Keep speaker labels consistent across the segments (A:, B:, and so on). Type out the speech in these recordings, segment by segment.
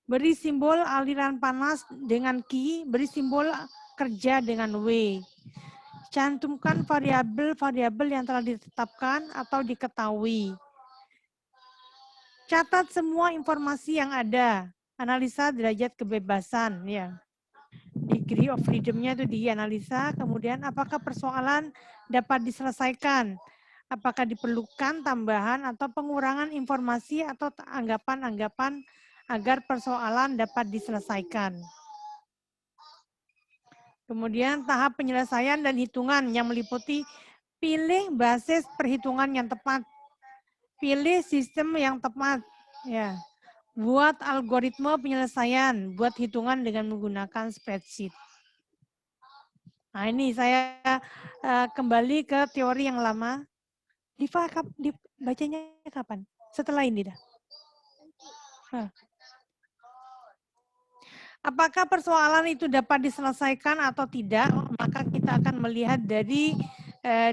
A: Beri simbol aliran panas dengan Q, beri simbol kerja dengan W. Cantumkan variabel-variabel yang telah ditetapkan atau diketahui. Catat semua informasi yang ada. Analisa derajat kebebasan, ya. Degree of freedom-nya itu dianalisa, kemudian apakah persoalan dapat diselesaikan, apakah diperlukan tambahan atau pengurangan informasi atau anggapan-anggapan agar persoalan dapat diselesaikan. Kemudian tahap penyelesaian dan hitungan yang meliputi pilih basis perhitungan yang tepat, pilih sistem yang tepat, ya. Buat algoritma penyelesaian, buat hitungan dengan menggunakan spreadsheet. Nah ini saya kembali ke teori yang lama. Diva, bacanya kapan? Setelah ini dah. Apakah persoalan itu dapat diselesaikan atau tidak? Maka kita akan melihat dari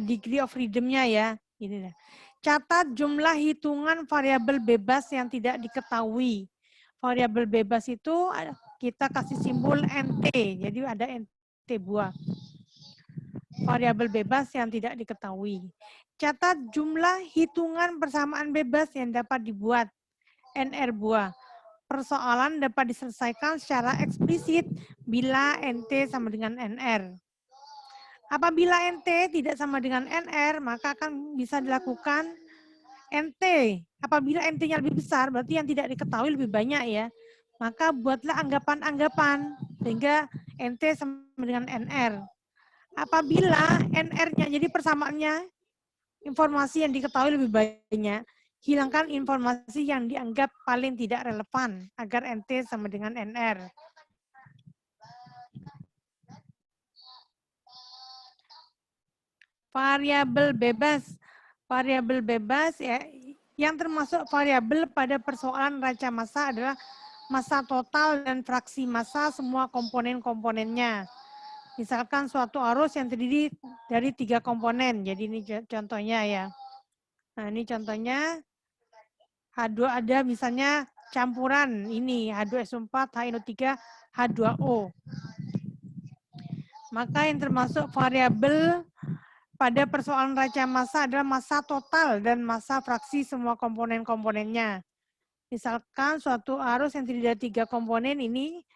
A: degree of freedom-nya ya. Ini dah. Catat jumlah hitungan variabel bebas yang tidak diketahui. Variabel bebas itu kita kasih simbol NT. Jadi ada NT buah. Variabel bebas yang tidak diketahui. Catat jumlah hitungan persamaan bebas yang dapat dibuat. NR buah. Persoalan dapat diselesaikan secara eksplisit bila NT sama dengan NR. Apabila NT tidak sama dengan NR, maka akan bisa dilakukan NT. Apabila NT-nya lebih besar, berarti yang tidak diketahui lebih banyak ya. Maka buatlah anggapan-anggapan sehingga NT sama dengan NR. Apabila NR-nya jadi persamaannya, informasi yang diketahui lebih banyak, hilangkan informasi yang dianggap paling tidak relevan agar NT sama dengan NR. Variabel bebas. Variabel bebas ya, yang termasuk variabel pada persoalan raca massa adalah massa total dan fraksi massa semua komponen-komponennya. Misalkan suatu arus yang terdiri dari 3 komponen. Jadi ini contohnya ya. Nah ini contohnya H2 ada misalnya campuran ini H2SO4, HNO3, H2O. Maka yang termasuk variabel pada persoalan raca massa adalah massa total dan massa fraksi semua komponen-komponennya. Misalkan suatu arus yang terdiri dari 3 komponen ini,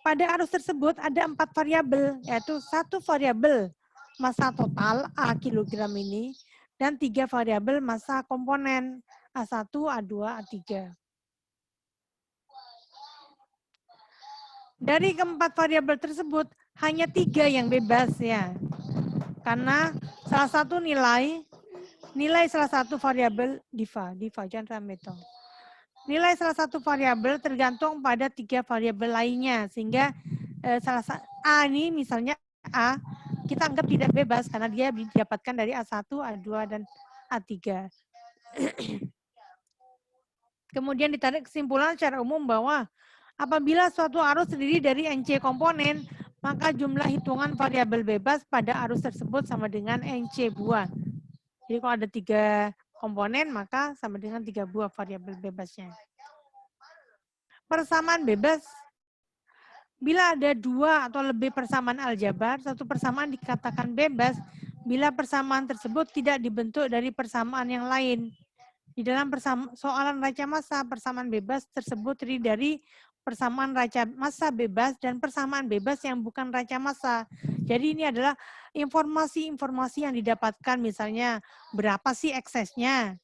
A: pada arus tersebut ada 4 variabel, yaitu 1 variabel massa total A kilogram ini, dan 3 variabel massa komponen A1, A2, A3. Dari keempat variabel tersebut, hanya 3 yang bebas ya. Karena salah satu nilai salah satu variabel Diva jangan rame toh. Nilai salah satu variabel tergantung pada 3 variabel lainnya, sehingga salah satu A ini misalnya A kita anggap tidak bebas karena dia didapatkan dari A1, A2 dan A3. Kemudian ditarik kesimpulan secara umum bahwa apabila suatu arus terdiri dari NC komponen, maka jumlah hitungan variabel bebas pada arus tersebut sama dengan NC buah. Jadi kalau ada 3 komponen, maka sama dengan 3 buah variabel bebasnya. Persamaan bebas, bila ada 2 atau lebih persamaan aljabar, satu persamaan dikatakan bebas bila persamaan tersebut tidak dibentuk dari persamaan yang lain. Di dalam soalan raca massa, persamaan bebas tersebut terdiri dari persamaan raca massa bebas dan persamaan bebas yang bukan raca massa. Jadi ini adalah informasi-informasi yang didapatkan, misalnya berapa sih eksesnya,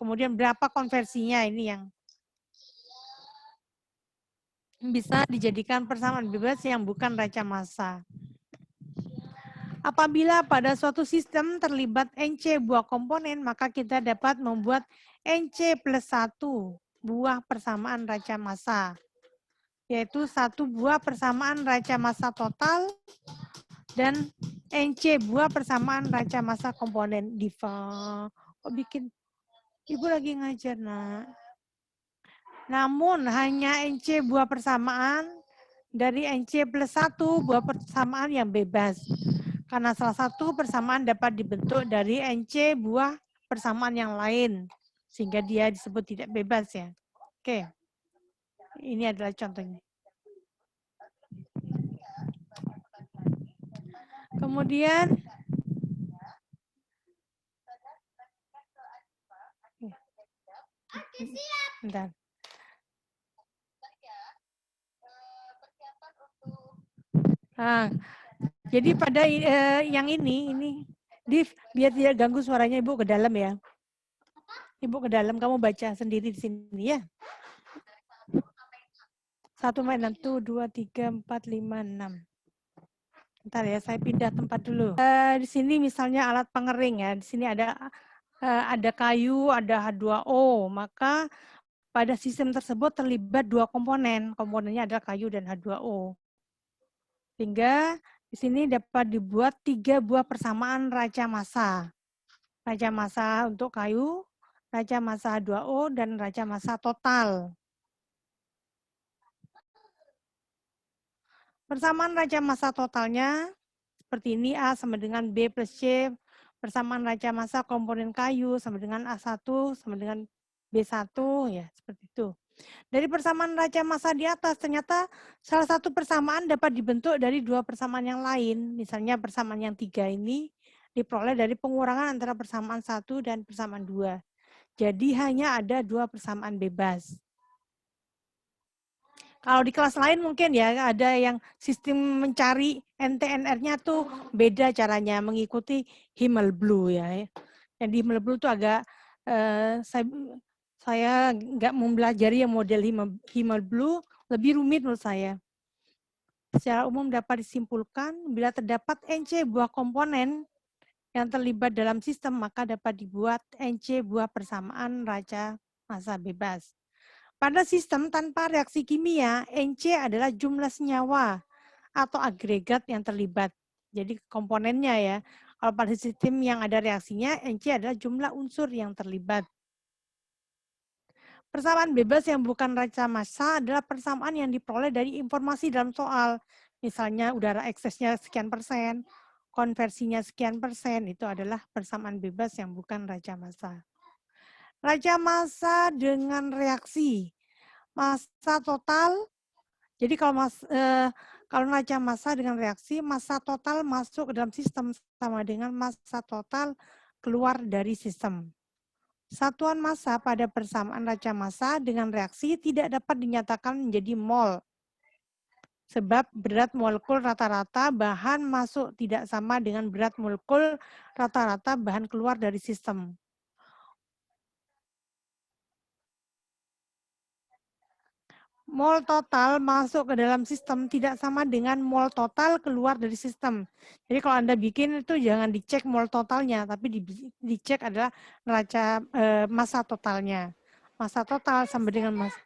A: kemudian berapa konversinya, ini yang bisa dijadikan persamaan bebas yang bukan raca massa. Apabila pada suatu sistem terlibat NC buah komponen, maka kita dapat membuat NC plus 1 buah persamaan raca massa, yaitu 1 buah persamaan raca massa total dan NC buah persamaan raca massa komponen. Diva, kok bikin, Ibu lagi ngajar nak. Namun hanya NC buah persamaan dari NC plus 1 buah persamaan yang bebas. Karena salah satu persamaan dapat dibentuk dari NC buah persamaan yang lain, sehingga dia disebut tidak bebas ya. Oke. Ini adalah contohnya. Kemudian bentar. Nah, jadi pada yang ini Div, biar tidak ganggu suaranya Ibu ke dalam ya. Ibu ke dalam, kamu baca sendiri di sini ya. 1, 6, 2, 3, 4, 5, 6. Bentar ya, saya pindah tempat dulu. Di sini misalnya alat pengering ya. Di sini ada kayu, ada H2O. Maka pada sistem tersebut terlibat 2 komponen. Komponennya adalah kayu dan H2O. Sehingga di sini dapat dibuat 3 buah persamaan raca massa. Raca massa untuk kayu, raca massa H2O, dan raca massa total. Persamaan raca massa totalnya seperti ini, A sama dengan B plus C. Persamaan raca massa komponen kayu sama dengan A1 sama dengan B1, ya seperti itu. Dari persamaan raca massa di atas, ternyata salah satu persamaan dapat dibentuk dari 2 persamaan yang lain. Misalnya persamaan yang 3 ini diperoleh dari pengurangan antara persamaan 1 dan persamaan 2. Jadi hanya ada 2 persamaan bebas. Kalau di kelas lain mungkin ya ada yang sistem mencari NTNR-nya tuh beda caranya, mengikuti Himmelblue ya. Yang di Himmelblue tuh agak saya nggak mempelajari yang model Himmelblue, lebih rumit menurut saya. Secara umum dapat disimpulkan bila terdapat NC buah komponen yang terlibat dalam sistem, maka dapat dibuat NC buah persamaan raca massa bebas. Pada sistem tanpa reaksi kimia, NC adalah jumlah senyawa atau agregat yang terlibat. Jadi komponennya ya. Kalau pada sistem yang ada reaksinya, NC adalah jumlah unsur yang terlibat. Persamaan bebas yang bukan raca massa adalah persamaan yang diperoleh dari informasi dalam soal. Misalnya udara eksesnya sekian persen, konversinya sekian persen, itu adalah persamaan bebas yang bukan raca massa. Raca massa dengan reaksi. Massa total, jadi kalau raca massa dengan reaksi, massa total masuk ke dalam sistem sama dengan massa total keluar dari sistem. Satuan massa pada persamaan raca massa dengan reaksi tidak dapat dinyatakan menjadi mol. Sebab berat molekul rata-rata bahan masuk tidak sama dengan berat molekul rata-rata bahan keluar dari sistem. Mol total masuk ke dalam sistem tidak sama dengan mol total keluar dari sistem. Jadi kalau Anda bikin itu jangan dicek mol totalnya, tapi dicek adalah neraca massa totalnya. Massa total sama dengan massa.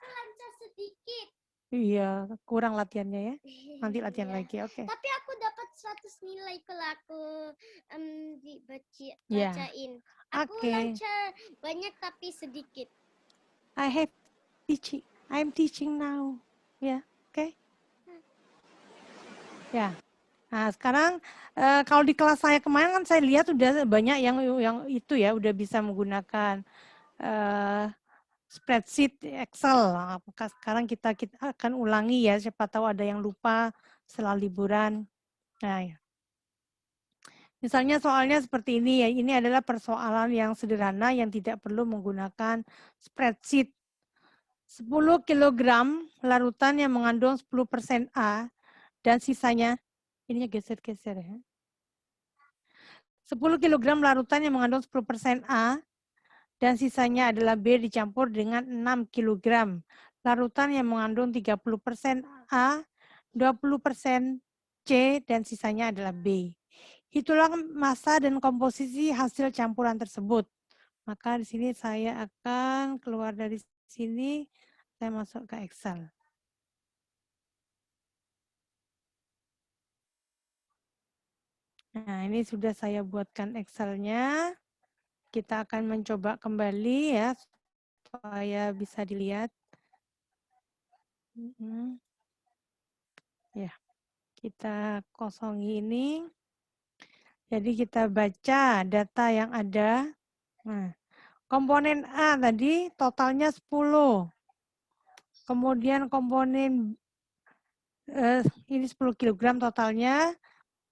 A: Iya, kurang latihannya ya. Nanti latihan lagi, oke.
B: Tapi aku dapat 100 nilai kalau aku bacain. Aku lancar banyak tapi sedikit.
A: I have teaching. I'm teaching now. Ya, oke. Ya. Nah, sekarang kalau di kelas saya kemarin kan saya lihat udah banyak yang itu ya udah bisa menggunakan spreadsheet Excel. Apakah sekarang kita akan ulangi ya, siapa tahu ada yang lupa setelah liburan. Nah, ya. Misalnya soalnya seperti ini ya, ini adalah persoalan yang sederhana yang tidak perlu menggunakan spreadsheet. 10 kg larutan yang mengandung 10% A dan sisanya, ininya geser-geser ya. 10 kg larutan yang mengandung 10% A dan sisanya adalah B dicampur dengan 6 kg larutan yang mengandung 30% A, 20% C, dan sisanya adalah B. Hitunglah massa dan komposisi hasil campuran tersebut. Maka di sini saya akan keluar dari sini, saya masuk ke Excel. Nah, ini sudah saya buatkan Excel-nya. Kita akan mencoba kembali ya, supaya bisa dilihat. Ya, kita kosongi ini. Jadi kita baca data yang ada. Nah, komponen A tadi totalnya 10. Kemudian komponen ini 10 kg totalnya,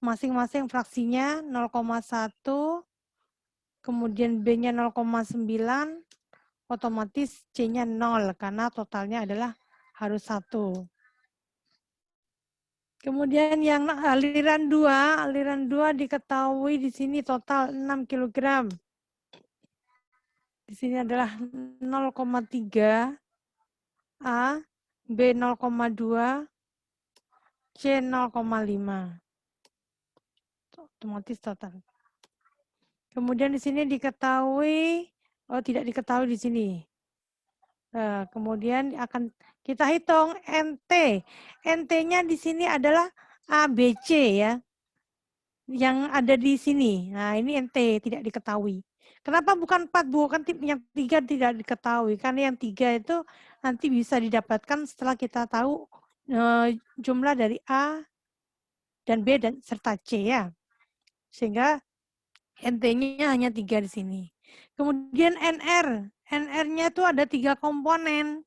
A: masing-masing fraksinya 0,1, kemudian B-nya 0,9, otomatis C-nya 0 karena totalnya adalah harus 1. Kemudian yang aliran 2 diketahui di sini total 6 kg. Di sini adalah 0,3 A, B 0,2, C 0,5. Otomatis total. Kemudian di sini diketahui, tidak diketahui di sini. Kemudian akan kita hitung NT. NT-nya di sini adalah ABC ya. Yang ada di sini. Nah, ini NT tidak diketahui. Kenapa bukan 4, Bu? Kan yang 3 tidak diketahui. Karena yang 3 itu nanti bisa didapatkan setelah kita tahu jumlah dari A dan B dan serta C ya. Sehingga NT-nya hanya 3 di sini. Kemudian NR. NR-nya itu ada 3 komponen.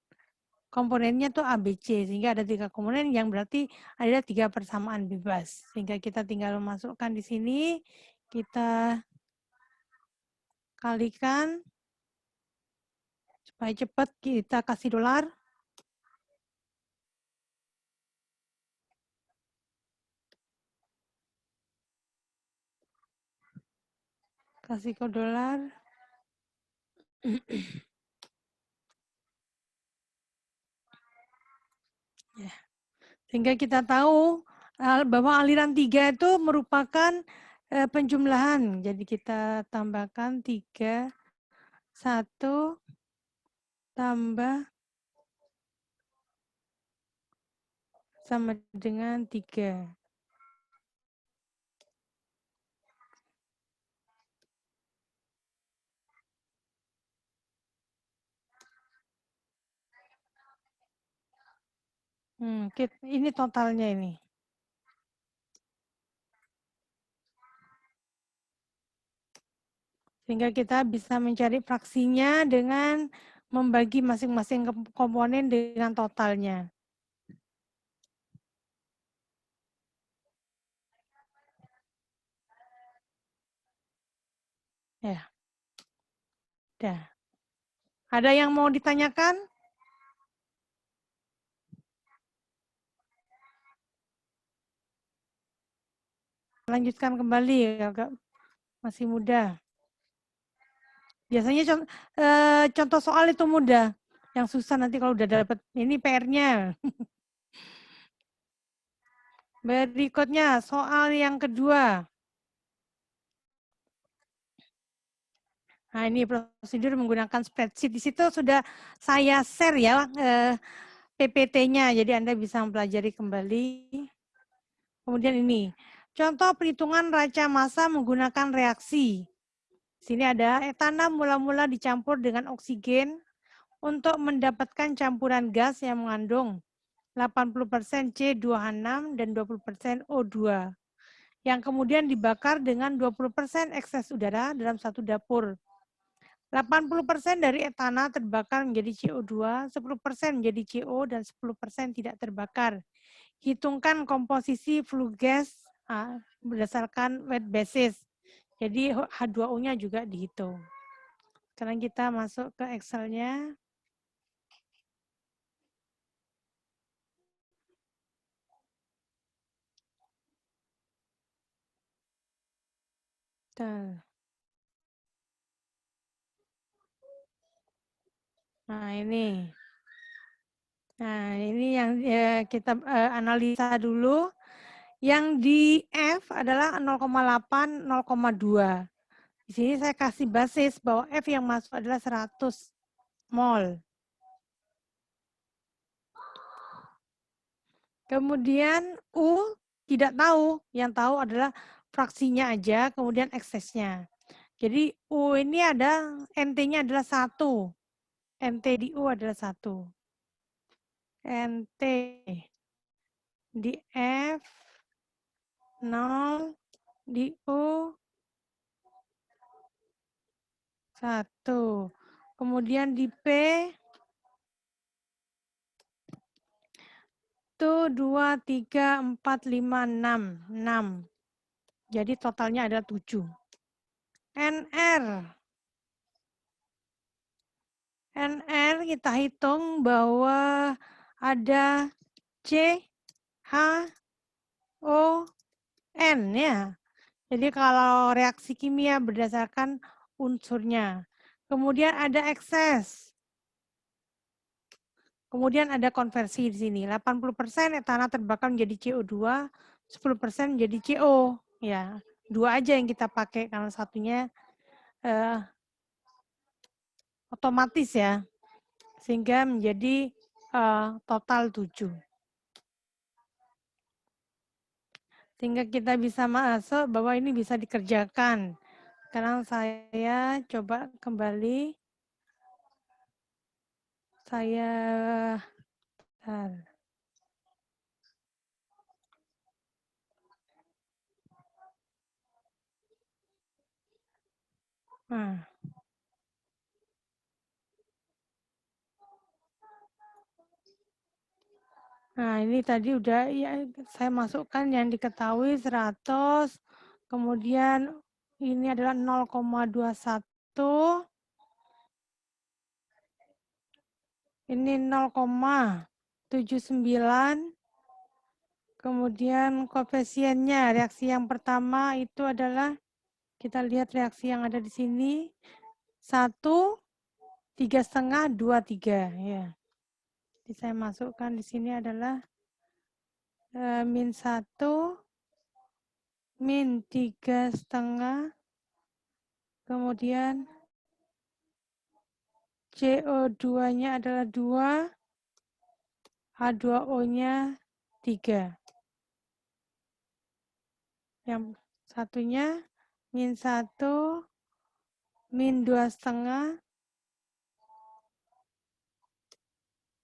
A: Komponennya tuh ABC, sehingga ada 3 komponen yang berarti ada 3 persamaan bebas. Sehingga kita tinggal masukkan di sini, kita kalikan, supaya cepat kita kasih dolar. Kasih ke dolar. Ya. Sehingga kita tahu bahwa aliran 3 itu merupakan penjumlahan. Jadi kita tambahkan 3, 1, tambah sama dengan 3. Ini totalnya ini. Sehingga kita bisa mencari fraksinya dengan membagi masing-masing komponen dengan totalnya. Ya. Dah. Ada yang mau ditanyakan? Lanjutkan kembali, agak masih mudah. Biasanya contoh soal itu mudah. Yang susah nanti kalau udah dapat ini PR-nya. Berikutnya soal yang kedua. Nah, ini prosedur menggunakan spreadsheet. Di situ sudah saya share ya PPT-nya, jadi Anda bisa mempelajari kembali. Kemudian ini, contoh perhitungan raca massa menggunakan reaksi. Sini ada etana mula-mula dicampur dengan oksigen untuk mendapatkan campuran gas yang mengandung 80% C2H6 dan 20% O2. Yang kemudian dibakar dengan 20% ekses udara dalam satu dapur. 80% dari etana terbakar menjadi CO2, 10% menjadi CO, dan 10% tidak terbakar. Hitungkan komposisi flue gas berdasarkan weight basis. Jadi H2O-nya juga dihitung. Sekarang kita masuk ke Excel-nya. Nah, ini. Nah, ini yang kita analisa dulu. Yang di F adalah 0,8, 0,2. Di sini saya kasih basis bahwa F yang masuk adalah 100 mol. Kemudian U tidak tahu, yang tahu adalah fraksinya aja, kemudian eksesnya. Jadi U ini ada, NT-nya adalah 1. NT di U adalah 1. NT di F 0, di U 1. Kemudian di P 2, 3, 4, 5, 6. 6. Jadi totalnya adalah 7. NR. NR kita hitung bahwa ada C, H, O, N ya. Jadi kalau reaksi kimia berdasarkan unsurnya. Kemudian ada ekses. Kemudian ada konversi di sini. 80% etana terbakar menjadi CO2, 10% menjadi CO. Ya, 2 aja yang kita pakai karena satunya otomatis ya. Sehingga menjadi total 7. Sehingga kita bisa masuk bahwa ini bisa dikerjakan. Sekarang saya coba kembali. Saya Nah, ini tadi udah ya saya masukkan yang diketahui 100, kemudian ini adalah 0,21, ini 0,79, kemudian koefisiennya reaksi yang pertama itu adalah kita lihat reaksi yang ada di sini 1, 3,5, 2, 3 ya. Jadi saya masukkan di sini adalah min 1, min 3,5, kemudian CO2-nya adalah 2, H2O-nya 3. Yang satunya min 1, min 2,5,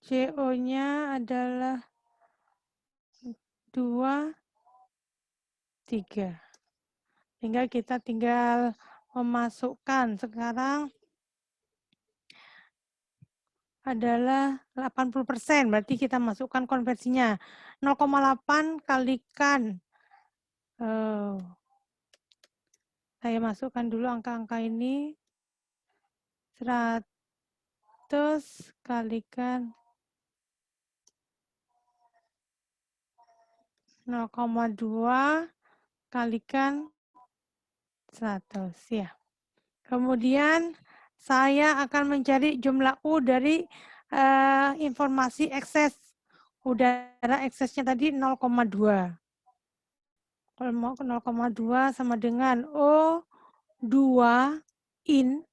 A: CO-nya adalah 2, 3. Tinggal kita tinggal memasukkan sekarang adalah 80%, berarti kita masukkan konversinya. 0,8 kalikan. Saya masukkan dulu angka-angka ini. 100 kalikan 0,2 kalikan 100 ya. Kemudian saya akan mencari jumlah U dari informasi ekses. Udara eksesnya tadi 0,2. Kalau mau 0,2 sama dengan O2 in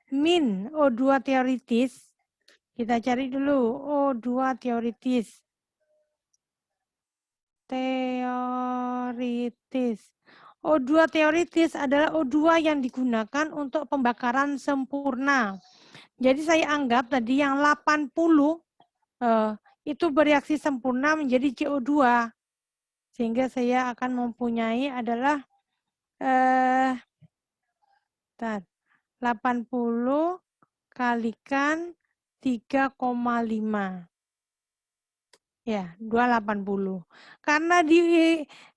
A: min O2 teoritis. Kita cari dulu O2 teoritis. O2 teoritis adalah O2 yang digunakan untuk pembakaran sempurna. Jadi saya anggap tadi yang 80 itu bereaksi sempurna menjadi CO2. Sehingga saya akan mempunyai adalah 80 kalikan 3,5. Ya, 280. Karena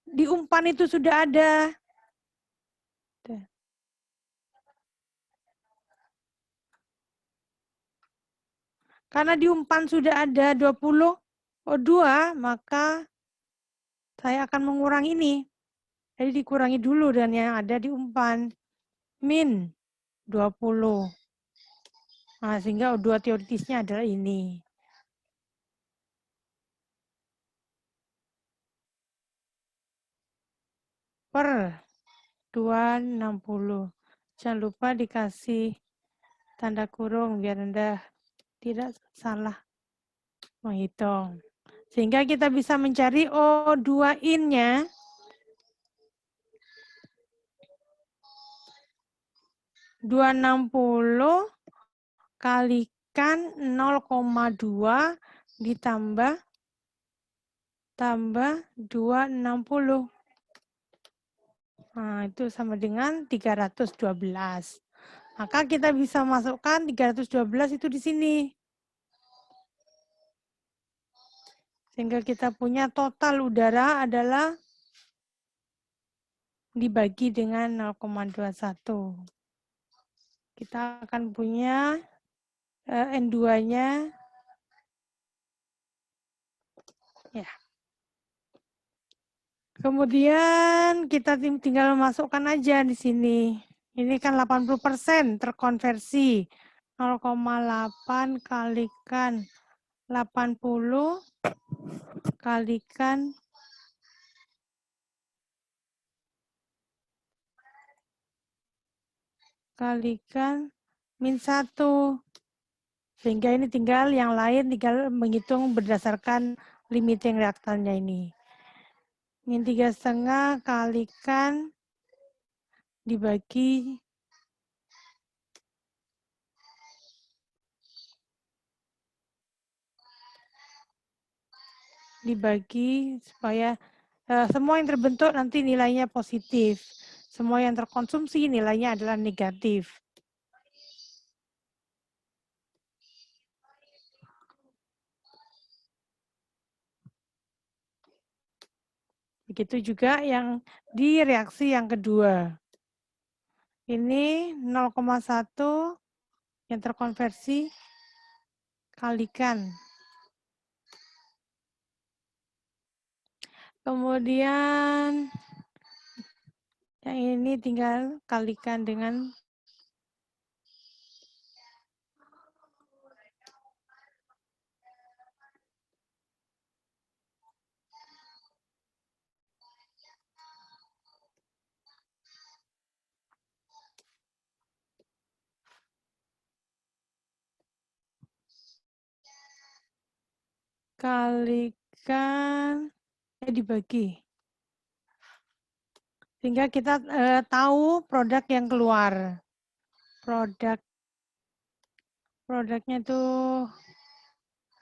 A: di umpan itu sudah ada. Karena di umpan sudah ada 20 O2, maka saya akan mengurangi ini. Jadi dikurangi dulu dan yang ada di umpan. Min 20. Nah, sehingga O2 teoritisnya adalah ini. Per 260. Jangan lupa dikasih tanda kurung biar Anda tidak salah menghitung. Sehingga kita bisa mencari O2 in-nya. (260) kalikan 0,2 ditambah 260. Nah, itu sama dengan 312. Maka kita bisa masukkan 312 itu di sini. Sehingga kita punya total udara adalah dibagi dengan 0,21. Kita akan punya N2-nya. Ya. Kemudian kita tinggal masukkan aja di sini. Ini kan 80% terkonversi. 0,8 kalikan 80 kalikan min 1. Sehingga ini tinggal yang lain tinggal menghitung berdasarkan limiting reaktannya ini. Min 3,5 kalikan dibagi supaya semua yang terbentuk nanti nilainya positif. Semua yang terkonsumsi nilainya adalah negatif. Begitu juga yang di reaksi yang kedua. Ini 0,1 yang terkonversi kalikan. Kemudian yang ini tinggal kalikan dengan dibagi. Sehingga kita tahu produk yang keluar. Produknya tuh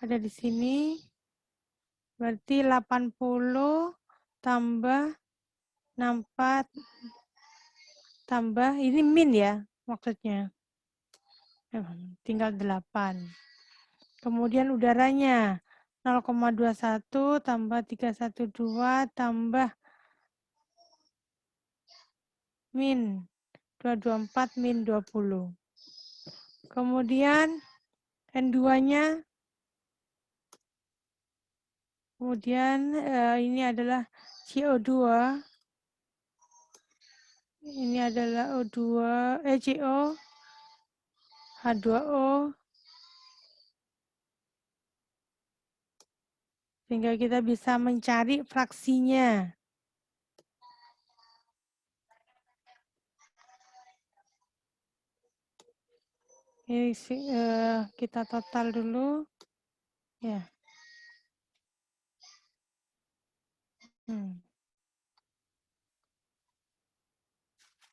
A: ada di sini. Berarti 80 tambah 64 tambah ini min ya maksudnya. Tinggal 8. Kemudian udaranya 0,21 tambah 312 tambah min 224 min 20. Kemudian N2-nya, kemudian ini adalah CO2, ini adalah O2, CO, H2O, sehingga kita bisa mencari fraksinya. Ini kita total dulu, ya.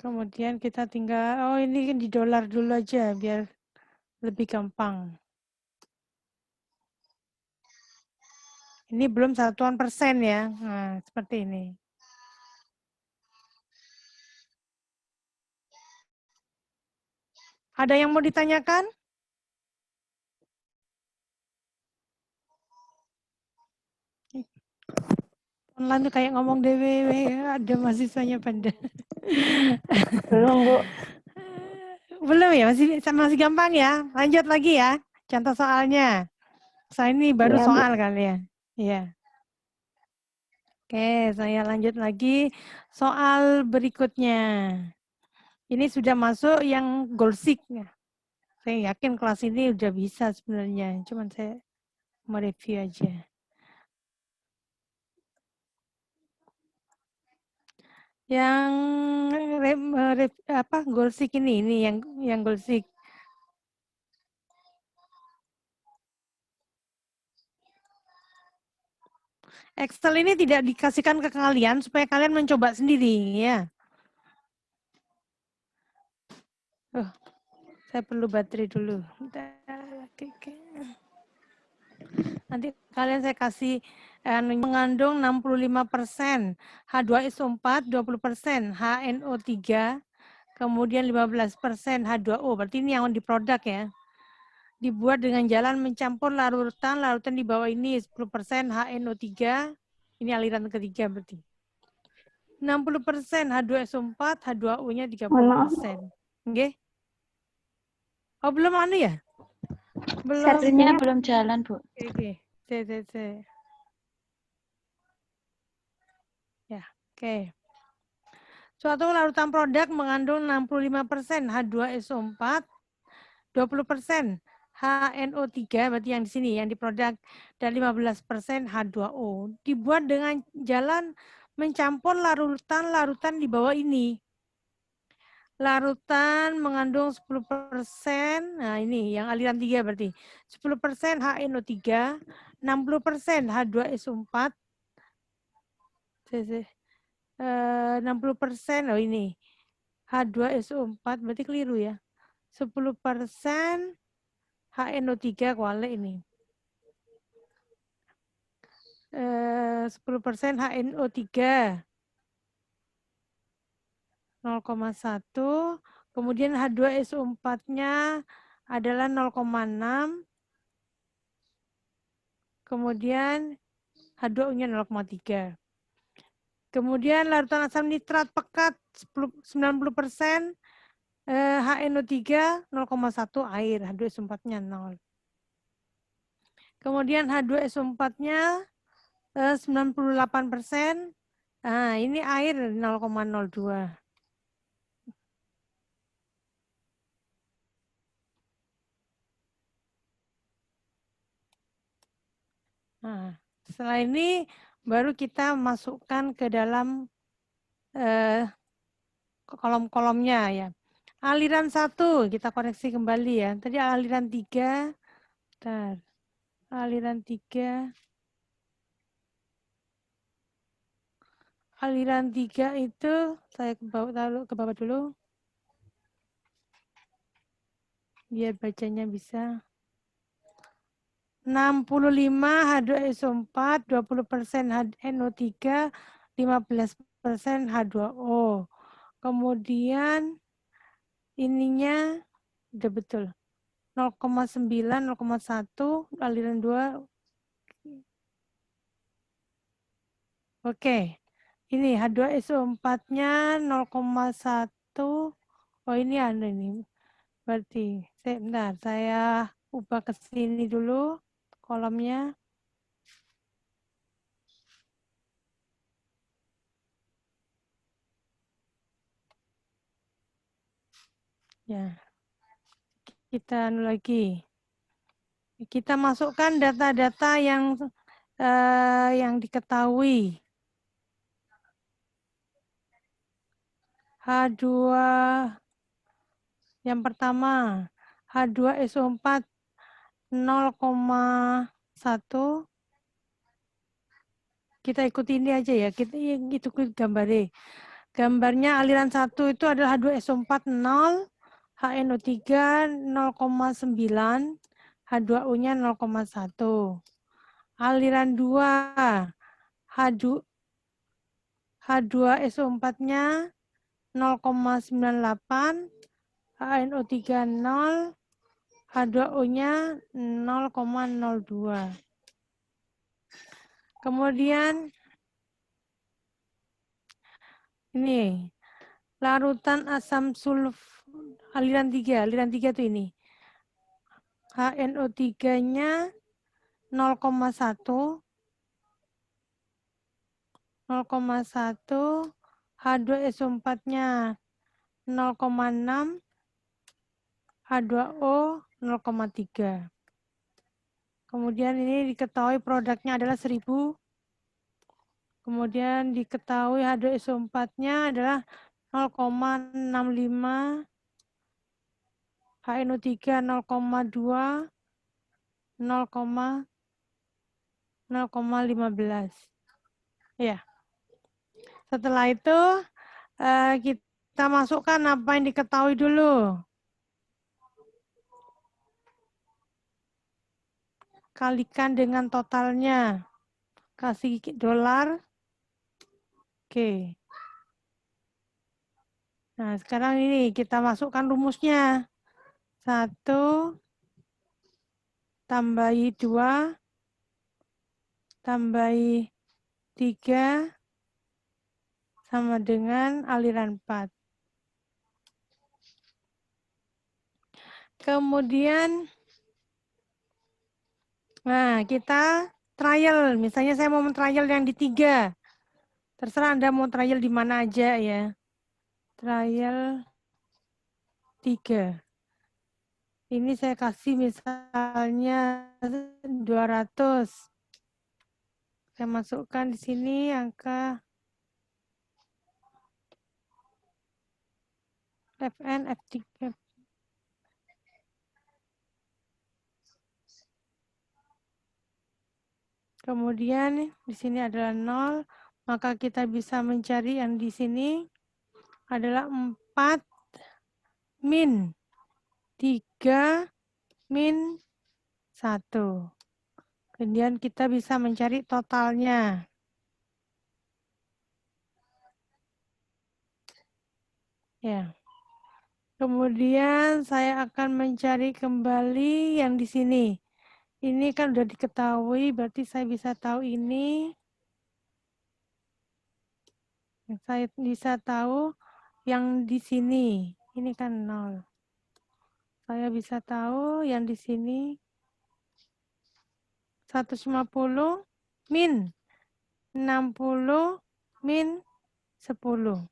A: Kemudian kita tinggal, ini kan di dolar dulu aja biar lebih gampang. Ini belum satuan persen ya, nah seperti ini. Ada yang mau ditanyakan? Online tuh kayak ngomong DWW, ada mahasiswanya pada.
C: Belum, Bu.
A: Belum ya, masih gampang ya. Lanjut lagi ya, contoh soalnya. Soal ini baru
C: Ya,
A: soal kan ya. Iya. Oke, saya lanjut lagi soal berikutnya. Ini sudah masuk yang Golsik. Saya yakin kelas ini udah bisa sebenarnya, cuman saya mau review aja. Yang Golsik ini yang Golsik. Excel ini tidak dikasihkan ke kalian supaya kalian mencoba sendiri ya. Saya perlu baterai dulu. Nanti kalian saya kasih mengandung 65%, H2SO4 20%, HNO3, kemudian 15% H2O. Berarti ini yang di produk ya. dibuat dengan jalan mencampur larutan di bawah ini 10% HNO3. Ini aliran ketiga berarti. 60% H2SO4, H2O-nya 30%. Oke. Oh, belum anu ya? Belum.
C: Sertinya
D: belum jalan, Bu.
A: Oke. Ya, oke. Suatu larutan produk mengandung 65% H2SO4, 20% HNO3, berarti yang di sini, yang di produk, dan 15% H2O. Dibuat dengan jalan mencampur larutan di bawah ini. Larutan mengandung 10%, nah ini yang aliran 3 berarti. 10% HNO3, 60% H2SO4, 60%, oh ini, H2SO4, berarti keliru ya. 10% HNO3 kuali ini. 10% HNO3 0,1, kemudian H2SO4-nya adalah 0,6, kemudian H2O-nya 0,3. Kemudian larutan asam nitrat pekat 90%, HNO3 0,1 air, H2SO4-nya 0. Kemudian H2SO4-nya 98%, nah ini air 0,02. Nah, setelah ini baru kita masukkan ke dalam kolom-kolomnya ya. Aliran 1 kita koreksi kembali ya. Tadi aliran 3. Bentar. Aliran 3. Aliran 3 itu saya ke bawah dulu. Biar bacanya bisa. 65 H2SO4, 20% HNO3, 15% H2O. Kemudian ininya udah betul. 0,9, 0,1, aliran 2. Oke. Ini H2SO4-nya 0,1. Oh, ini ada ini. Berarti, bentar, saya ubah ke sini dulu kolomnya. Ya. Kita lagi. Kita masukkan data-data yang diketahui. H2 yang pertama, H2SO4 0,1. Kita ikuti ini aja ya, kita ikuti gambarnya. Gambarnya aliran 1 itu adalah H2SO4 0, HNO3 0,9, H2O-nya 0,1. Aliran 2, H2SO4-nya 0,98, HNO3 0, H2O-nya 0,02. Kemudian ini larutan asam aliran 3 itu ini. HNO3-nya 0,1, 0,1, H2SO4-nya 0,6, H2O 0,3. Kemudian ini diketahui produknya adalah 1000. Kemudian diketahui H2SO4-nya adalah 0,65, HNO3 0,2, 0,15. Ya. Setelah itu kita masukkan apa yang diketahui dulu. Kalikan dengan totalnya. Kasih dolar. Oke. Nah, sekarang ini kita masukkan rumusnya. 1 tambahi 2, tambahi 3, sama dengan aliran 4. Kemudian, nah kita trial. Misalnya saya mau trial yang di 3. Terserah Anda mau trial di mana aja ya. Trial 3. Ini saya kasih misalnya 200. Saya masukkan di sini angka FN, F3. Kemudian di sini adalah 0, maka kita bisa mencari yang di sini adalah 4 min 3 min 1. Kemudian kita bisa mencari totalnya. Ya. Kemudian saya akan mencari kembali yang di sini. Ini kan sudah diketahui, berarti saya bisa tahu ini. Saya bisa tahu yang di sini. Ini kan 0. Saya bisa tahu yang di sini 150 min 60 min 10.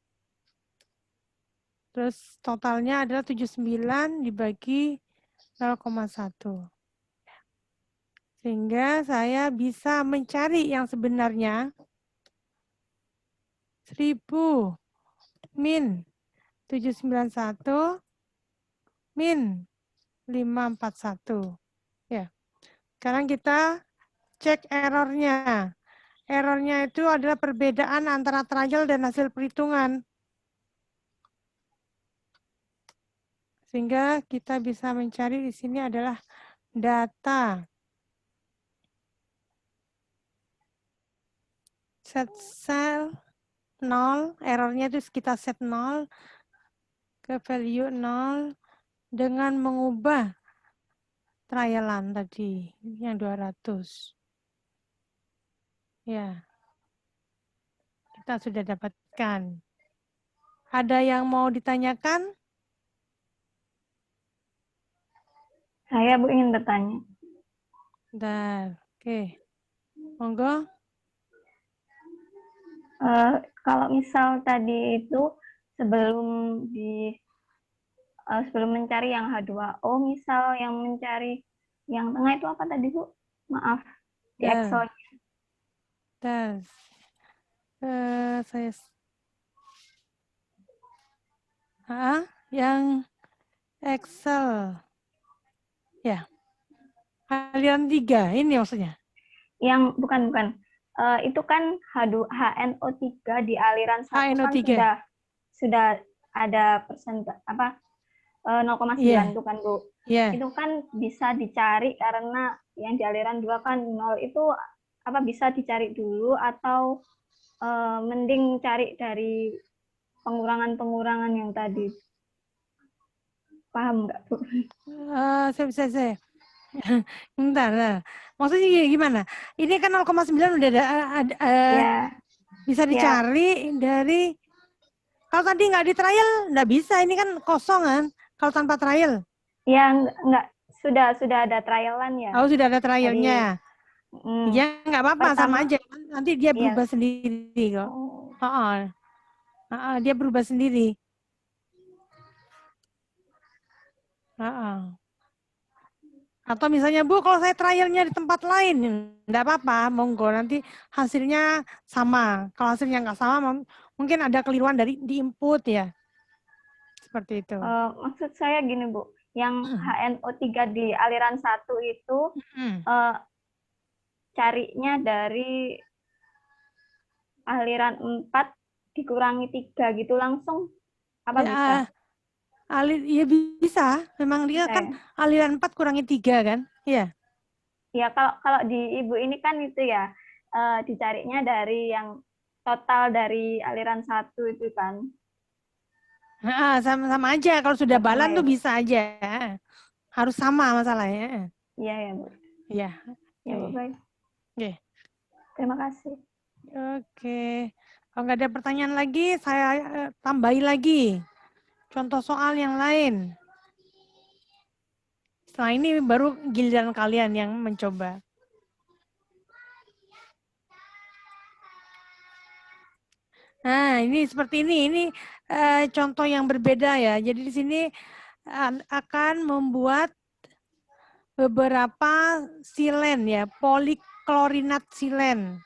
A: Terus totalnya adalah 79 dibagi 0,1. Sehingga saya bisa mencari yang sebenarnya 1000 min 791 min 541. Ya. Sekarang kita cek errornya. Errornya itu adalah perbedaan antara trial dan hasil perhitungan. Sehingga kita bisa mencari di sini adalah data. Set cell 0, errornya itu kita set 0 ke value 0 dengan mengubah trialan tadi yang 200. Ya. Kita sudah dapatkan. Ada yang mau ditanyakan?
C: Saya Bu ingin bertanya.
A: Bentar. Oke. Monggo.
C: Kalau misal tadi itu sebelum sebelum mencari yang H2O, misal yang mencari yang tengah itu apa tadi Bu? Maaf di Excel.
A: Tes. Saya yang Excel. Ya. Aliran 3 ini maksudnya.
C: Yang bukan. Itu kan HNO3 di aliran 1
A: HNO3.
C: kan sudah ada persen apa 0,9 itu kan Bu.
A: Yeah.
C: Itu kan bisa dicari karena yang di aliran 2 kan 0 itu apa bisa dicari dulu atau mending cari dari pengurangan-pengurangan yang tadi. Paham nggak Bu?
A: Saya. Bentar. Maksudnya gimana? Ini kan 0,9 udah ada bisa dicari dari, kalau tadi nggak di trial nggak bisa, ini kan kosong kan kalau tanpa trial.
C: Ya nggak, sudah ada trialan ya.
A: Oh, sudah ada trialnya. Ya nggak apa-apa, sama aja. Nanti dia berubah sendiri kok. Dia berubah sendiri. Atau misalnya, Bu, kalau saya trialnya di tempat lain, enggak apa-apa, monggo. Nanti hasilnya sama. Kalau hasilnya nggak sama, mungkin ada keliruan dari di input ya. Seperti itu.
C: Maksud saya gini, Bu. Yang HNO3 di aliran 1 itu carinya dari aliran 4 dikurangi 3 gitu langsung. Apa bisa?
A: Iya bisa, memang dia kan aliran 4 kurangi 3 kan? Iya.
C: Ya, kalau di Ibu ini kan itu ya, dicarinya dari yang total dari aliran 1 itu kan.
A: Sama aja, kalau sudah balan tuh bisa aja. Harus sama masalahnya.
C: Iya ya, Bu.
A: Ya.
C: Ya,
A: Oke.
C: baik.
A: Oke.
C: Terima kasih.
A: Oke. Kalau nggak ada pertanyaan lagi, saya tambahi lagi contoh soal yang lain. Setelah ini baru giliran kalian yang mencoba. Nah, ini seperti ini. Ini contoh yang berbeda ya. Jadi di sini akan membuat beberapa silen ya, poliklorinat silen.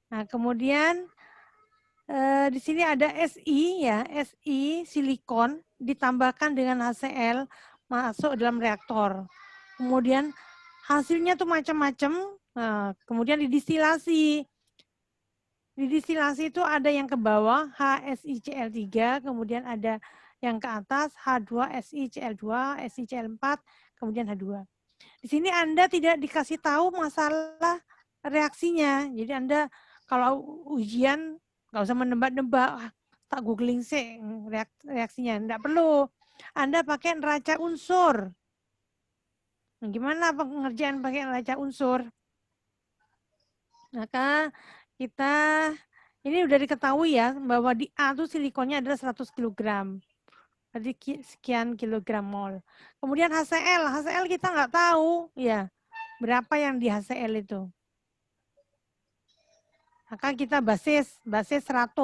A: Nah, kemudian di sini ada Si ya, Si silikon ditambahkan dengan HCl masuk dalam reaktor. Kemudian hasilnya tuh macam-macam. Nah, kemudian didistilasi. Didistilasi itu ada yang ke bawah HSiCl3, kemudian ada yang ke atas H2SiCl2, SiCl4, kemudian H2. Di sini Anda tidak dikasih tahu masalah reaksinya. Jadi Anda kalau ujian nggak usah menebak-nebak, tak googling sih reaksinya. Nggak perlu. Anda pakai neraca unsur. Nah, gimana pengerjaan pakai neraca unsur? Maka kita ini udah diketahui ya bahwa di A itu silikonnya adalah 100 kg. Jadi sekian kilogram mol. Kemudian HCl kita nggak tahu ya berapa yang di HCl itu. Maka kita basis 100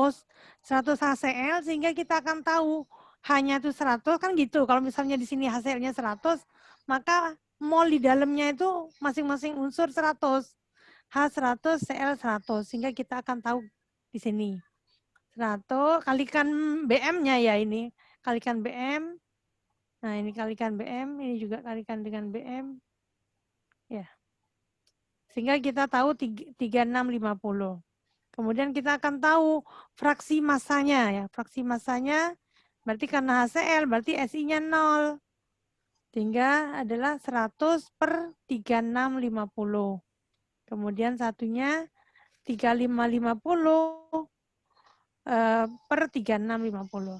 A: HCl sehingga kita akan tahu hanya itu 100 kan gitu. Kalau misalnya di sini HCl-nya 100, maka mol di dalamnya itu masing-masing unsur 100. H100, Cl100 sehingga kita akan tahu di sini. 100 kalikan BM-nya ya ini. Kalikan BM. Nah, ini kalikan BM, ini juga kalikan dengan BM. Ya. Sehingga kita tahu 3650. Kemudian kita akan tahu fraksi masanya ya. Fraksi masanya berarti karena HCl berarti Si-nya 0. Sehingga adalah 100 per 3650. Kemudian satunya 3550 per 3650.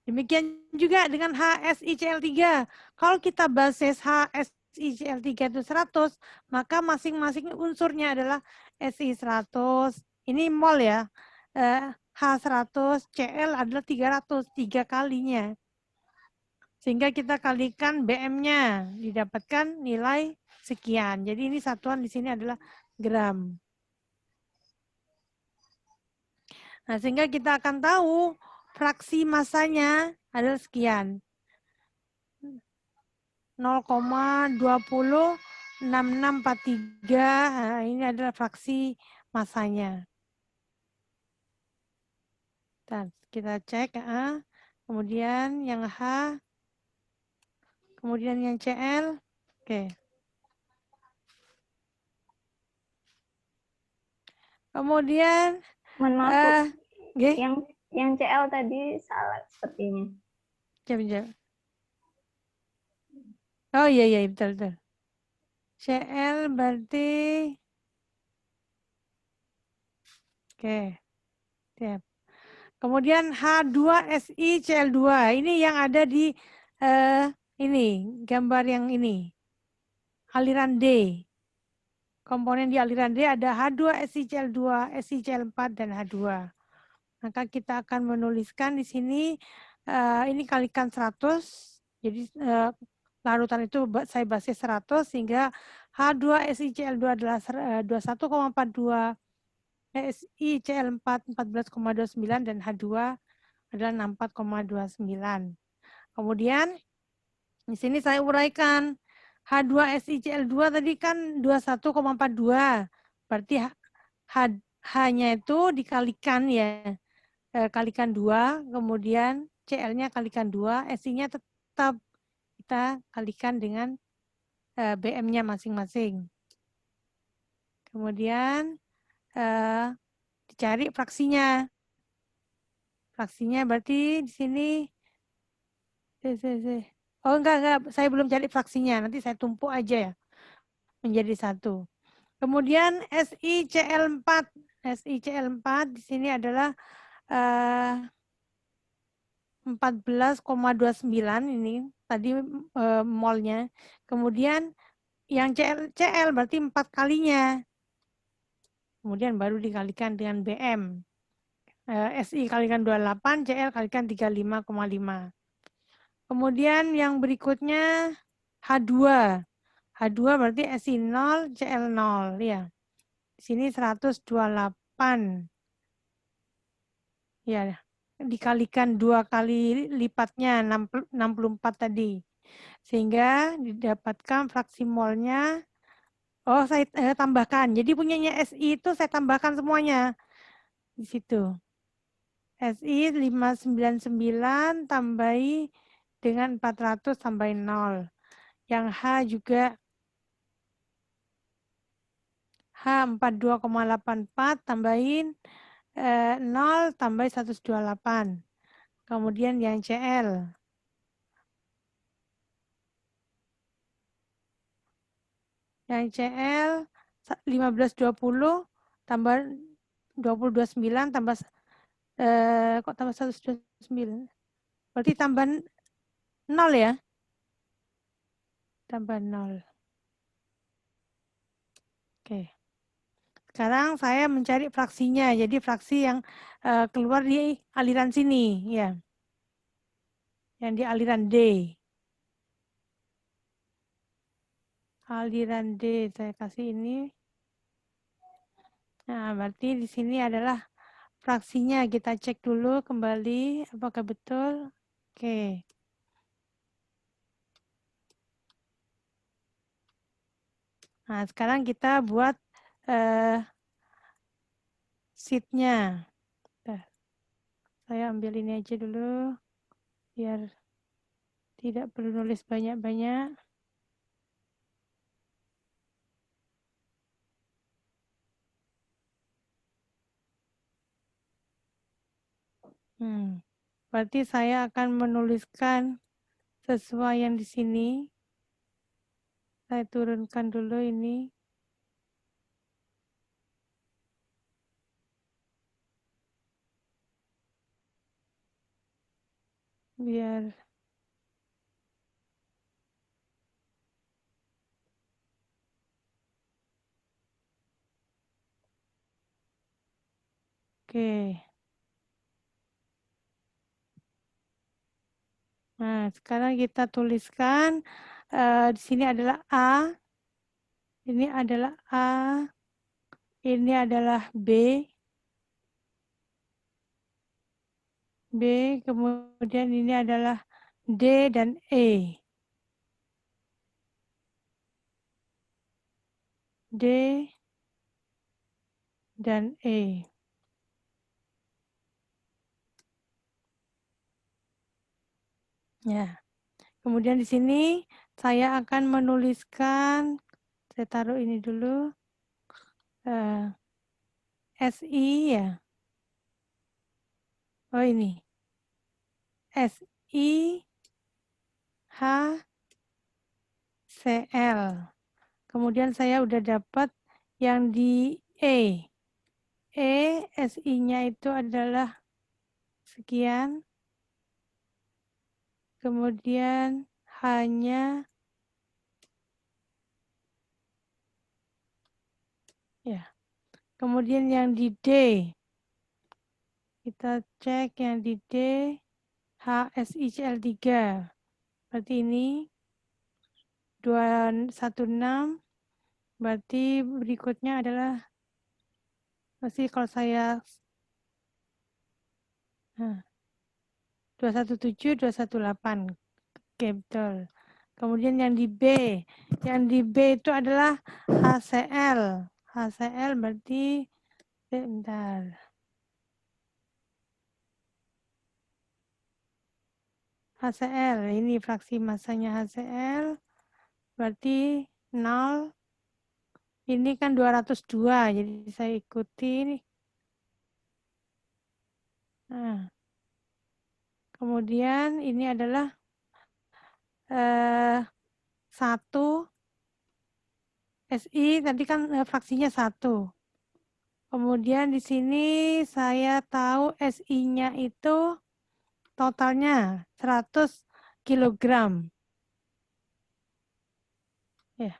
A: Demikian juga dengan HSiCl3. Kalau kita basis HSiCl3 itu 100, maka masing-masing unsurnya adalah Si100. Ini mol ya. H100, Cl adalah 300, 3 kalinya. Sehingga kita kalikan BM-nya, didapatkan nilai sekian. Jadi ini satuan di sini adalah gram. Nah, sehingga kita akan tahu fraksi masanya adalah sekian. 0,206643. Nah, ini adalah fraksi masanya. Kita cek. Kemudian yang H. Kemudian yang Cl. Oke. Kemudian
C: Mohon maaf, Bu.
A: okay.
C: Yang Cl tadi salah sepertinya.
A: Jap. Oh iya betul. Cl berarti oke. Siap. Kemudian H2SiCl2. Ini yang ada di ini gambar yang ini. Aliran D. Komponen di aliran D ada H2SiCl2, SiCl4 dan H2. Maka kita akan menuliskan di sini ini kalikan 100. Jadi larutan itu saya basis 100 sehingga H2SiCl2 adalah 21,42, SiCl4 14,29 dan H2 adalah 64,29. Kemudian di sini saya uraikan H2SiCl2 tadi kan 21,42. Berarti H-nya itu dikalikan ya. Kalikan 2, kemudian Cl-nya kalikan 2, Si-nya tetap kita kalikan dengan BM-nya masing-masing. Kemudian dicari fraksinya. Fraksinya berarti di sini oh enggak, saya belum cari fraksinya. Nanti saya tumpuk aja ya menjadi satu. Kemudian SiCl4. SiCl4 di sini adalah 14,29 ini tadi molnya. Kemudian yang CL berarti 4 kalinya. Kemudian baru dikalikan dengan BM. SI kalikan 28, CL kalikan 35,5. Kemudian yang berikutnya H2. H2 berarti SI 0, CL 0. Ya. Di sini 128. Ya, dikalikan 2 kali lipatnya, 64 tadi. Sehingga didapatkan fraksi molnya. Oh, saya tambahkan. Jadi punyanya SI itu saya tambahkan semuanya. Di situ. SI 599 tambahi dengan 400 tambahin 0. Yang H juga H 42,84 tambahin 0 tambah 128. Kemudian yang CL. Yang CL 1520 tambah 229 tambah kok tambah 129? Berarti tambah 0 ya? Tambah 0. Oke. Sekarang saya mencari fraksinya. Jadi fraksi yang keluar di aliran sini, ya. Yang di aliran D. Aliran D saya kasih ini. Nah, berarti di sini adalah fraksinya. Kita cek dulu kembali apakah betul. Oke. Nah, sekarang kita buat sheet-nya. Saya ambil ini aja dulu biar tidak perlu nulis banyak-banyak. Berarti saya akan menuliskan sesuai yang di sini. Saya turunkan dulu ini. Biar oke. Nah, sekarang kita tuliskan di sini adalah A. Ini adalah A. Ini adalah B. B, kemudian ini adalah D dan E. D dan E. Ya. Kemudian di sini saya akan menuliskan, saya taruh ini dulu, SI ya. Oh ini. SI HCl. Kemudian saya udah dapat yang di E. SI-nya itu adalah sekian. Kemudian H-nya ya. Kemudian yang di D. Kita cek yang di D HSICl3. Berarti ini 216. Berarti berikutnya adalah masih kalau saya 217, 218. Oke, betul. Kemudian yang di B. Yang di B itu adalah HCl. HCl berarti, bentar. HCl, ini fraksi masanya HCl. Berarti 0. Ini kan 202, jadi saya ikuti. Nah. Kemudian ini adalah 1 SI, tadi kan fraksinya 1. Kemudian di sini saya tahu SI-nya itu totalnya 100 kg. Ya.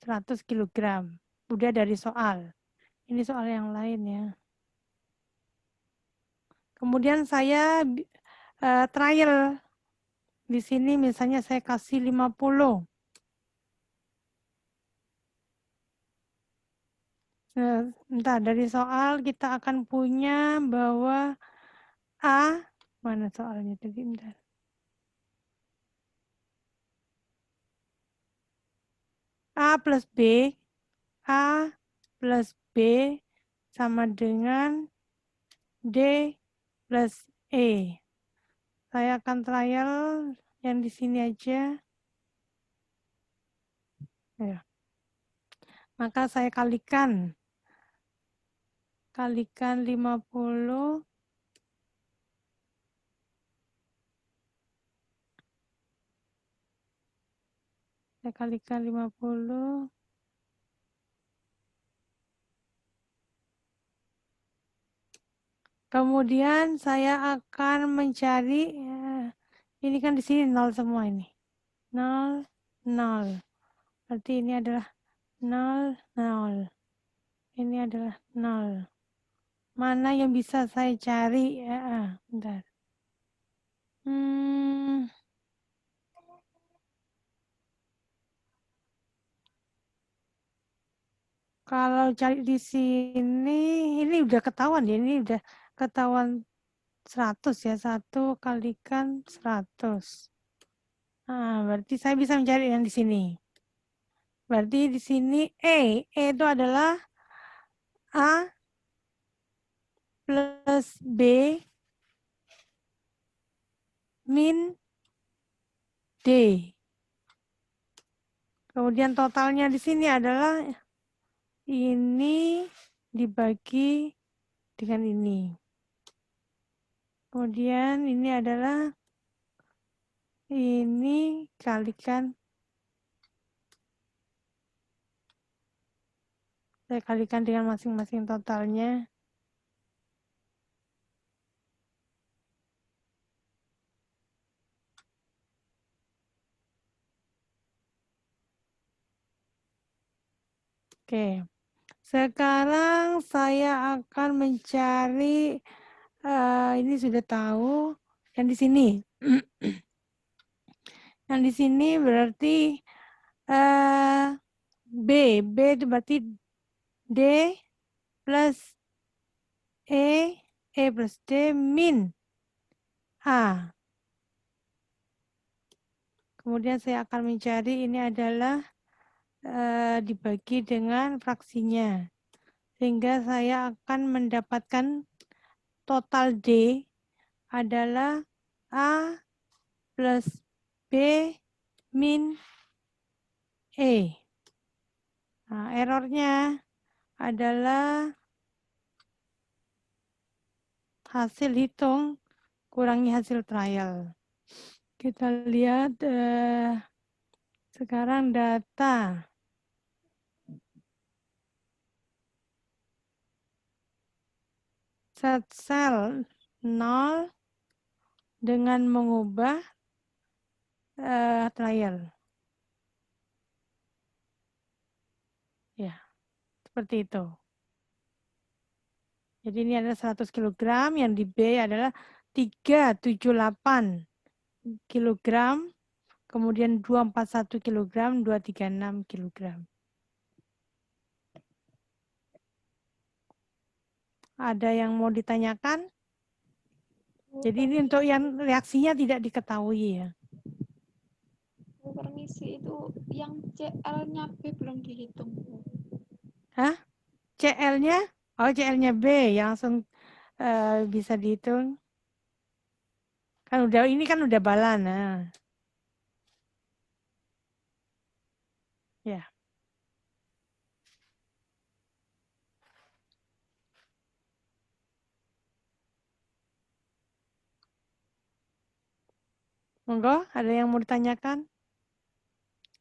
A: 100 kilogram. Udah dari soal. Ini soal yang lain ya. Kemudian saya trial. Di sini misalnya saya kasih 50. Entah dari soal kita akan punya bahwa A, mana soalnya tadi, bentar. A plus B, A plus B sama dengan D plus E. Saya akan trial yang di sini aja. Ya. Maka saya kalikan 50. Saya kalikan 50. Kemudian saya akan mencari, ini kan di sini 0 semua ini. 0, 0. Berarti ini adalah 0, 0. Ini adalah 0. Mana yang bisa saya cari? Bentar. Kalau cari di sini, ini udah ketahuan ya, ini udah ketahuan 100 ya, 1 kalikan 100. Nah, berarti saya bisa mencari yang di sini. Berarti di sini E itu adalah A plus B min D. Kemudian totalnya di sini adalah ini dibagi dengan ini. Kemudian ini adalah ini kalikan, saya kalikan dengan masing-masing totalnya. Oke, sekarang saya akan mencari, ini sudah tahu, yang di sini. Yang di sini berarti B itu berarti D plus E plus D min A. Kemudian saya akan mencari ini adalah dibagi dengan fraksinya. Sehingga saya akan mendapatkan total D adalah A plus B min E. Nah, errornya adalah hasil hitung kurangi hasil trial. Kita lihat sekarang data. Set sel 0 dengan mengubah trial. Ya, seperti itu. Jadi ini adalah 100 kg, yang di B adalah 378 kg, kemudian 241 kg, 236 kg. Ada yang mau ditanyakan? Jadi ini untuk yang reaksinya tidak diketahui ya.
D: Permisi, itu yang CL-nya B belum dihitung.
A: Hah? CL-nya? Oh, CL-nya B yang langsung bisa dihitung. Kan udah, ini kan udah balan. Nah. Ya. Monggo, ada yang mau ditanyakan?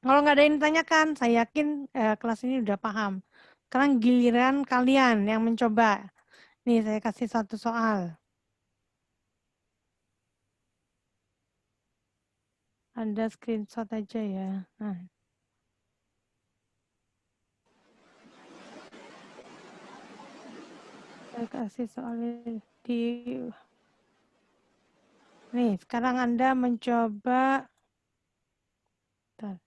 A: Kalau nggak ada yang ditanyakan, saya yakin kelas ini udah paham. Sekarang giliran kalian yang mencoba. Nih, saya kasih satu soal. Anda screenshot aja ya. Nah. Saya kasih soalnya di... Nih, sekarang Anda mencoba... Bentar.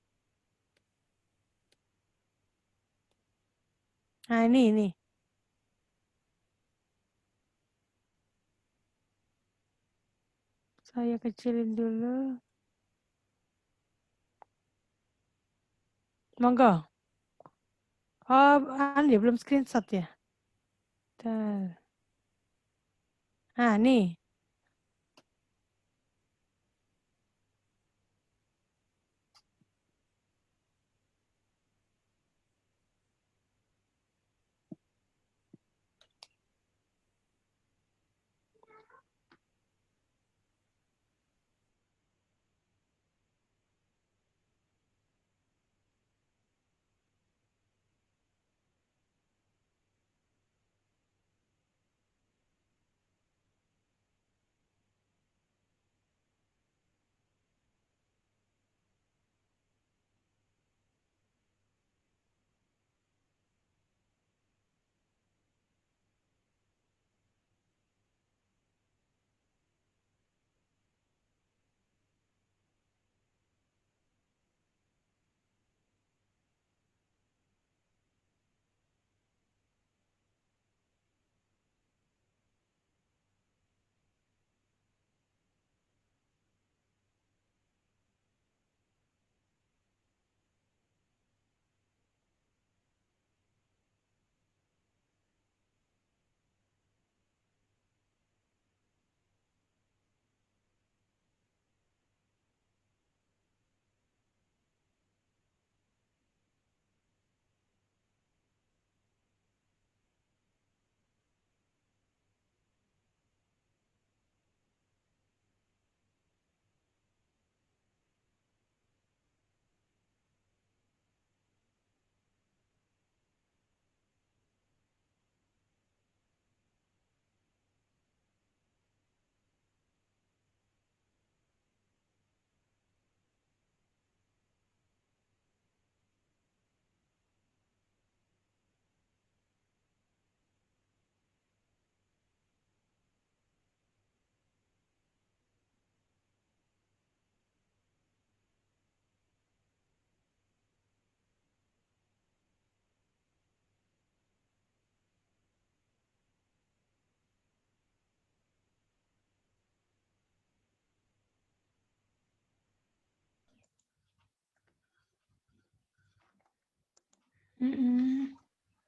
A: Nah, ini. Saya kecilin dulu. Monggo. Oh, Anda belum screenshot ya? Bentar. Nah, nih.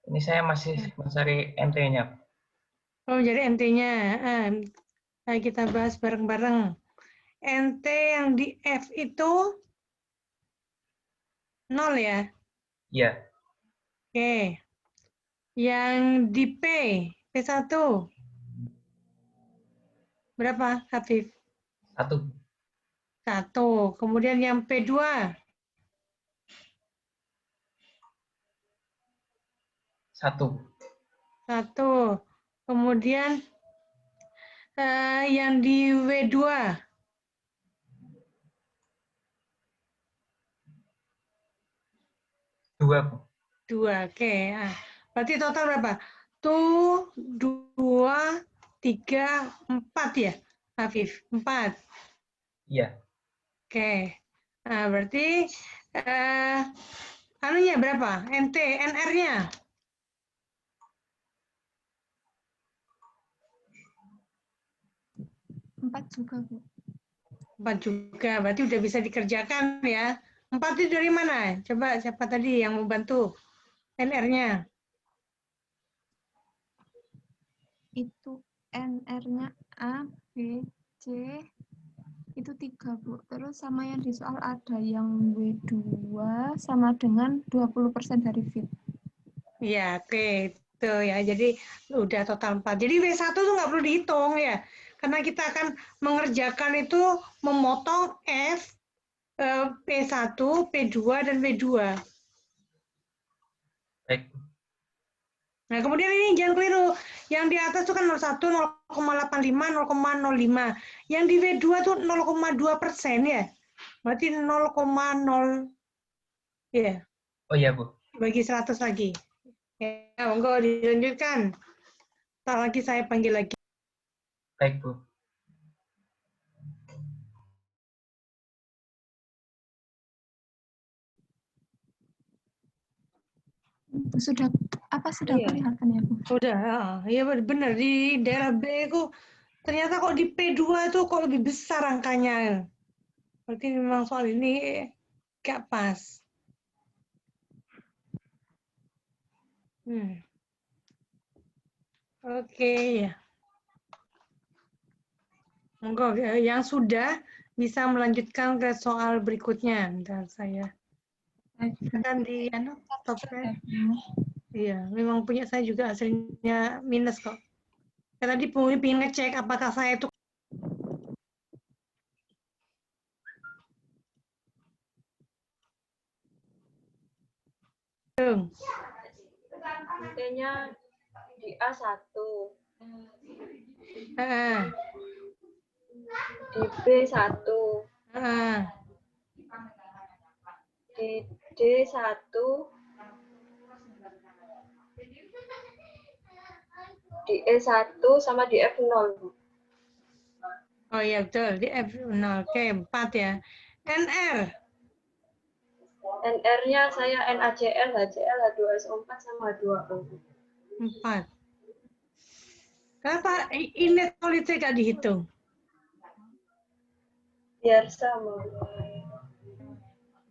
E: Ini saya masih mencari NT-nya.
A: Oh, jadi NT-nya. Nah, kita bahas bareng-bareng. NT yang di F itu 0 ya?
E: Iya,
A: Oke. Yang di P1 berapa, Hafif?
E: 1.
A: 1. Kemudian yang P2
E: 1.
A: 1. Kemudian yang di W2
E: 2.
A: 2. Oke. Nah, berarti total berapa? Tuh 2, 3, 4 ya, Hafif? 4.
E: Iya,
A: Oke. Nah, berarti anunya berapa? NR-nya?
D: 4 juga, Bu.
A: 4 juga. Berarti udah bisa dikerjakan ya. 4 itu dari mana? Coba siapa tadi yang mau bantu? NR-nya.
D: Itu NR-nya A, B, C, itu 3, Bu. Terus sama yang di soal ada yang W2 sama dengan 20% dari fit.
A: Iya, oke. Itu ya. Jadi udah total 4. Jadi W1 tuh nggak perlu dihitung ya. Karena kita akan mengerjakan itu memotong F, P1, P2, dan W2.
E: baik.
A: Nah, kemudian ini jangan keliru. Yang di atas itu kan 01, 0,85, 0,05. Yang di W2 tuh 0,2% ya. Berarti 0,0 ya.
E: Oh iya, Bu.
A: Bagi 100 lagi. Ya, monggo dilanjutkan. Tak lagi saya panggil lagi.
E: Baik, Bu.
D: Sudah
A: Iya.
D: kelihatan ya, Bu?
A: Udah, ya benar di daerah B itu ternyata kok di P2 itu kok lebih besar angkanya. Berarti memang soal ini gak pas. Oke, ya. Monggo yang sudah bisa melanjutkan ke soal berikutnya. Bentar saya akan di stop share. Iya, memang punya saya juga hasilnya minus kok. Saya tadi pengen ngecek apakah saya itu
F: Intinya di A1, di B1, di D1, di E1 sama di F0. Bu.
A: Oh iya betul, di F0. Oke, 4 ya. NR.
F: NR-nya saya NaCl, HCl, H2SO4 sama H2O.
A: 4. Kenapa inlet solidnya gak dihitung?
F: Biar sama.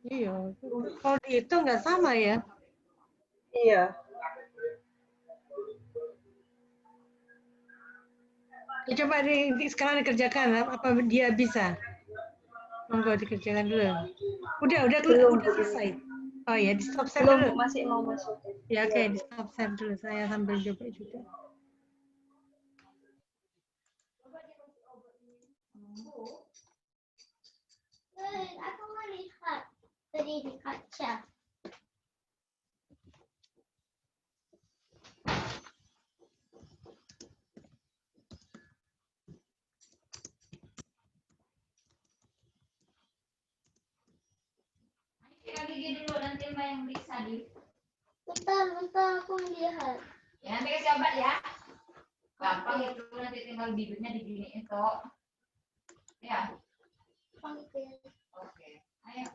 A: Iya, kalau dihitung nggak sama ya.
F: Iya.
A: Coba sekarang dikerjakan, apa dia bisa? Monggo dikerjakan dulu. Udah selesai. Oh ya, di stop share
F: Belum,
A: dulu.
F: masih mau masuk.
A: Ya oke, di stop share dulu. Saya sambil coba juga.
B: Aku melihat tadi di kaca.
G: Gigi dulu nanti Mbak yang periksa di.
B: Bentar aku melihat.
G: Ya nanti kasih obat ya. Gampang itu nanti tinggal bibirnya diginiin toh. Ya. Oke. Ayo.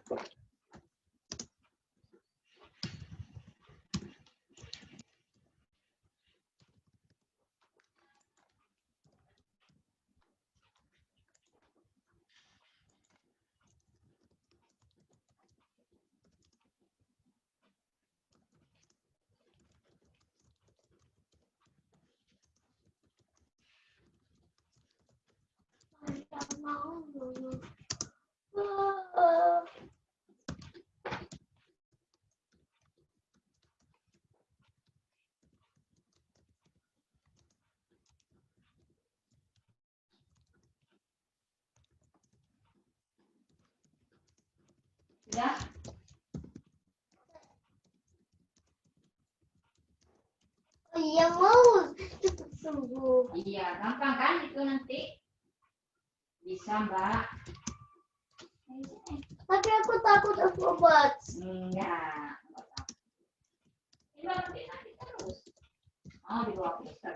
G: Sudah?
B: Oh iya mau cepat sembuh.
G: Iya, gampang kan itu nanti. Bisa, Mbak.
B: Tapi aku takut aku obat.
G: Enggak. Ini nanti terus. Oh, di bawah kita.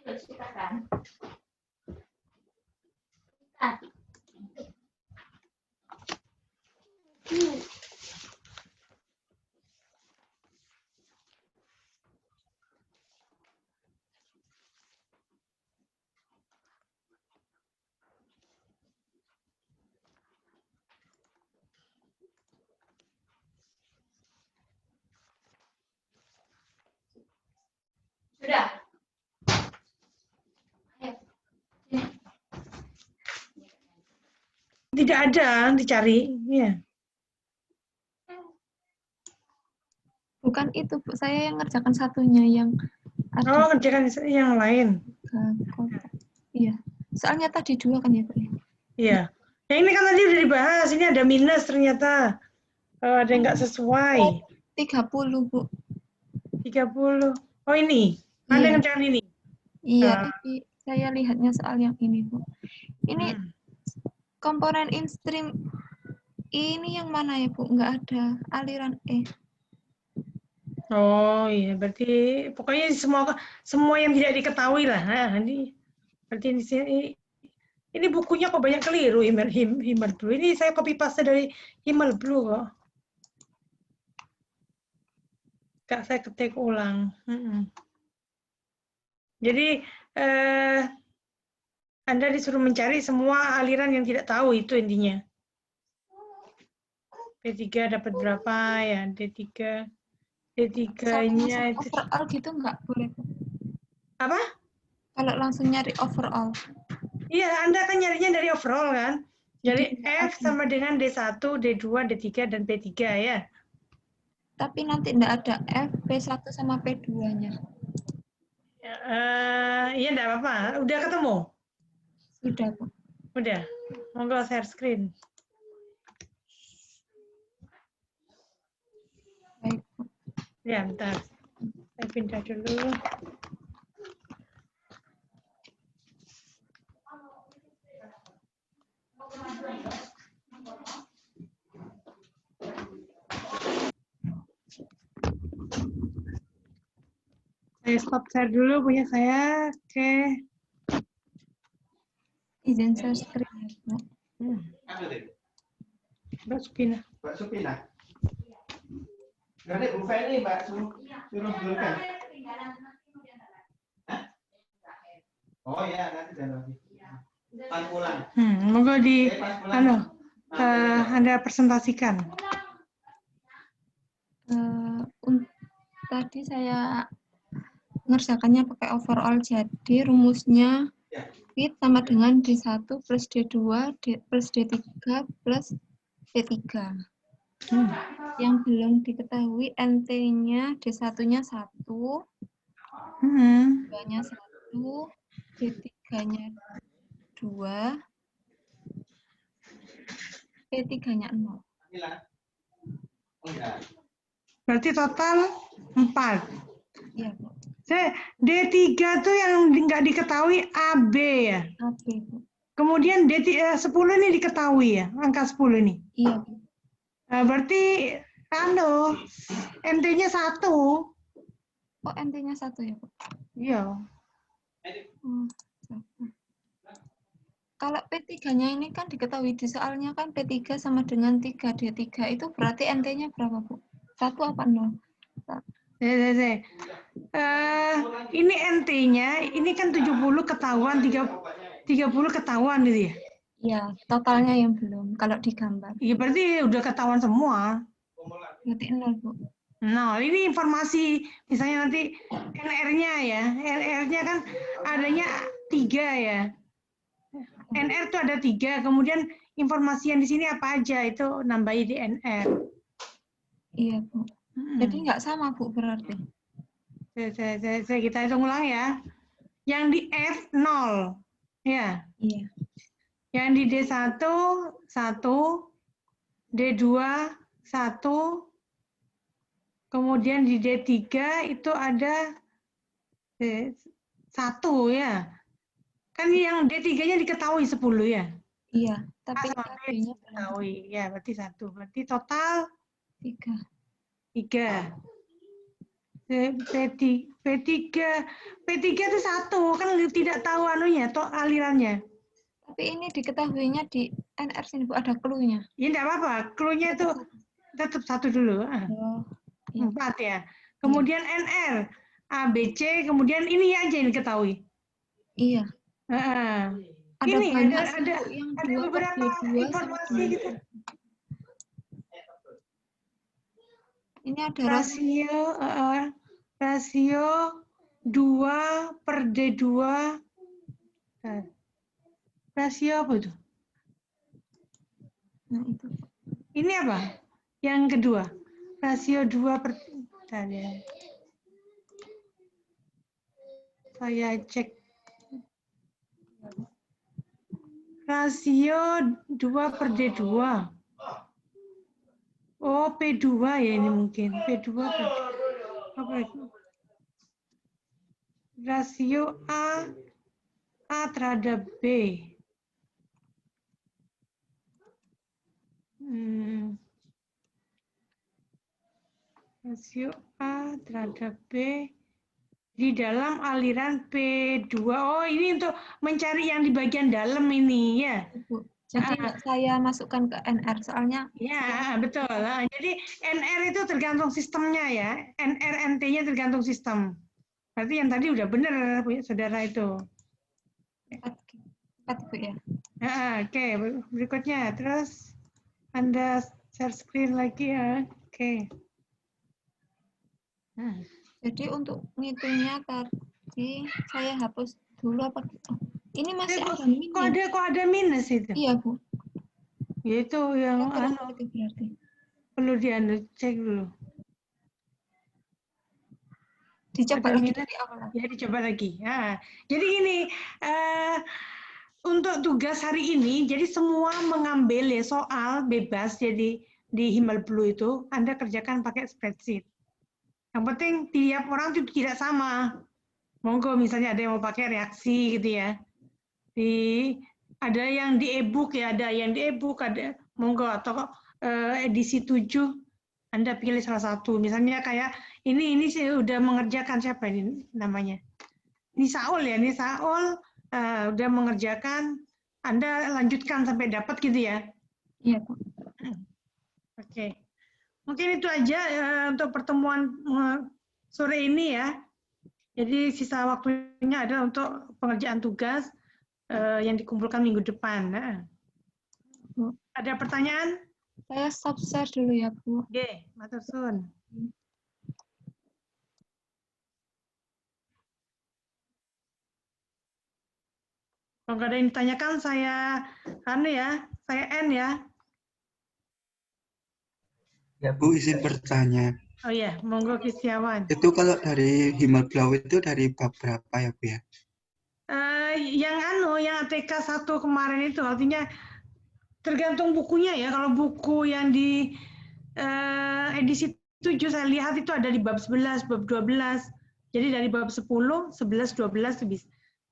G: Ayo ceritakan. Sudah.
A: Tidak ada, dicari. Ya.
D: Bukan itu, Bu. Saya yang ngerjakan satunya yang ada
A: Oh, kerjakan yang lain.
D: kotak. Iya. Soalnya tadi 2 kan ya, Bu?
A: Iya. Ya ini kan tadi udah dibahas. Ini ada minus ternyata. Ada yang nggak sesuai.
D: 30, Bu.
A: 30. Oh ini. Ada
D: Iya.
A: yang kerjakan ini.
D: Iya, ini saya lihatnya soal yang ini, Bu. Ini komponen instream ini yang mana ya, Bu? Nggak ada aliran E.
A: Oh iya, berarti pokoknya semua yang tidak diketahui lah. Nah, ini berarti di sini ini bukunya kok banyak keliru Himmel Blue. Ini saya copy paste dari Himmel Blue kok. Kak, saya ketik ulang. Jadi Anda disuruh mencari semua aliran yang tidak tahu, itu intinya. P3 dapat berapa ya? D3. D3-nya itu
D: overall gitu nggak boleh.
A: apa?
D: Kalau langsung nyari overall.
A: Iya, Anda kan nyarinya dari overall kan? Jadi
D: Jadi
A: F sama dengan D1, D2, D3, dan P3 ya.
D: tapi nanti nggak ada F, P1 sama P2-nya.
A: Iya, enggak apa-apa. Udah ketemu?
D: Sudah, Bu.
A: Udah. Monggo share screen.
D: Baik, Bu.
A: Ya, bentar. Saya pindah dulu. Saya stop share dulu punya saya. Oke.
D: Izin share screen ya, Bu.
A: Mbak Supina.
H: Mbak Supina. Nanti Bu Feni, Mbak suruh dulukan. Oh ya, nanti dan lagi. Pas pulang.
A: Monggo di Anda presentasikan.
D: Tadi saya ngerjakannya pakai overall, jadi rumusnya fit sama dengan D1 plus D2 plus D3 plus D3. Yang belum diketahui NT-nya, D1-nya 1, D2-nya 1, D3-nya 2, P3-nya 0.
A: Berarti total 4.
D: Iya, Bu.
A: D3 tuh yang nggak diketahui AB ya.
D: AB, Bu.
A: Kemudian D10 ini diketahui ya, angka 10 ini.
D: Iya, Bu.
A: Berarti NT-nya 1.
D: Oh, NT-nya 1 ya, Bu?
A: Iya.
D: Kalau P3-nya ini kan diketahui di soalnya kan P3 sama dengan 3D3, itu berarti NT-nya berapa, Bu? 1 apa 0?
A: Ini NT-nya, ini kan 70 ketahuan, 30 ketahuan gitu ya?
D: Iya, totalnya yang belum, kalau digambar.
A: Iya, berarti udah ketahuan semua.
D: Berarti 0, Bu.
A: Nah, ini informasi, misalnya nanti NR-nya ya, NR-nya kan adanya 3 ya. NR itu ada 3, kemudian informasi yang di sini apa aja, itu nambahi di NR.
D: Iya, Bu. Jadi nggak sama, Bu, berarti.
A: Kita hitung ulang ya. Yang di F 0. Ya.
D: Iya.
A: Yang di D1 1, D2 1, kemudian di D3 itu ada 1 ya. Kan yang D3-nya diketahui 10 ya.
D: Iya, tapi
A: AB-nya diketahui. Ya, berarti 1. Berarti total
D: 3.
A: 3. P3 itu 1, kan tidak tahu anunya, alirannya.
D: Tapi ini diketahuinya di NR sini, Bu, ada clue-nya.
A: Ya, enggak apa-apa. Clue-nya itu tetap 1 dulu.
D: Oh, iya.
A: 4 ya. Kemudian NR, A, B, C, kemudian ini aja yang diketahui.
D: Iya. Ada
A: Ini
D: banyak
A: ada
D: yang
A: beberapa informasi gitu.
D: Ini ada
A: rasio 2 per D2. Rasio apa itu?
D: Nah, itu.
A: Ini apa? Yang kedua. Rasio 2 per... Saya cek. Rasio 2 per D2. Oh, P2 ya ini mungkin. P2 per... Rasio A terhadap B. Rasio A terhadap B di dalam aliran P2. Oh, ini untuk mencari yang di bagian dalam ini ya.
D: Bu. Jadi saya masukkan ke NR soalnya
A: Ya, betul. Jadi NR itu tergantung sistemnya ya. NR NT-nya tergantung sistem. Berarti yang tadi udah benar saudara itu.
D: 4 Bu ya.
A: Oke, berikutnya terus Anda share screen lagi ya. Oke. Nah,
D: Jadi untuk ngitungnya tadi saya hapus dulu apa? Oh, ini masih ada minus.
A: kok ada minus itu?
D: Iya Bu.
A: Yaitu yang
D: Itu berarti.
A: perlu cek dulu.
D: Dicoba
A: Ada
D: lagi
A: minus?
D: dari awal.
A: Ya, dicoba lagi. Nah, jadi gini, untuk tugas hari ini, jadi semua mengambil ya soal bebas, jadi di Himal Blue itu Anda kerjakan pakai spreadsheet. Yang penting tiap orang itu tidak sama. Monggo misalnya ada yang mau pakai reaksi gitu ya. Ada yang di e-book ya, ada yang di e-book, ada monggo atau edisi 7 Anda pilih salah satu. Misalnya kayak ini sih udah mengerjakan siapa ini namanya? Ini Saul ya, ini Saul udah mengerjakan, Anda lanjutkan sampai dapat gitu ya.
D: Iya Bu.
A: Oke. Mungkin itu aja untuk pertemuan sore ini ya. Jadi sisa waktunya adalah untuk pengerjaan tugas yang dikumpulkan minggu depan.
D: Bu.
A: Ada pertanyaan?
D: Saya stop share dulu ya Bu.
A: Oke, matur suwun. Kalau nggak ada yang ditanyakan, saya N ya.
E: Ya,
H: Bu, izin bertanya.
A: Oh iya, monggo Kristiawan.
H: Itu kalau dari Himal Blau itu dari bab berapa ya, Bu ya?
A: Yang ATK 1 kemarin itu artinya tergantung bukunya ya. Kalau buku yang di edisi 7 saya lihat itu ada di bab 11, bab 12. Jadi dari bab 10, 11, 12 itu bisa.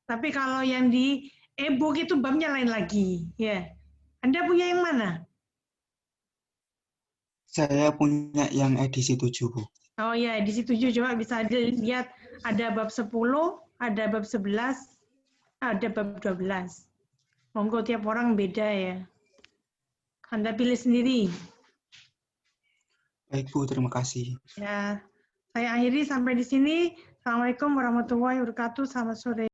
A: Tapi kalau yang di e-book itu babnya lain lagi, ya. Anda punya yang mana?
H: Saya punya yang edisi 7, Bu.
A: Oh ya, edisi 7 coba bisa dilihat ada bab 10, ada bab 11, ada bab 12. Monggo tiap orang beda ya. Anda pilih sendiri.
H: Baik, Bu, terima kasih.
A: Ya, saya akhiri sampai di sini. Assalamualaikum warahmatullahi wabarakatuh. Selamat sore.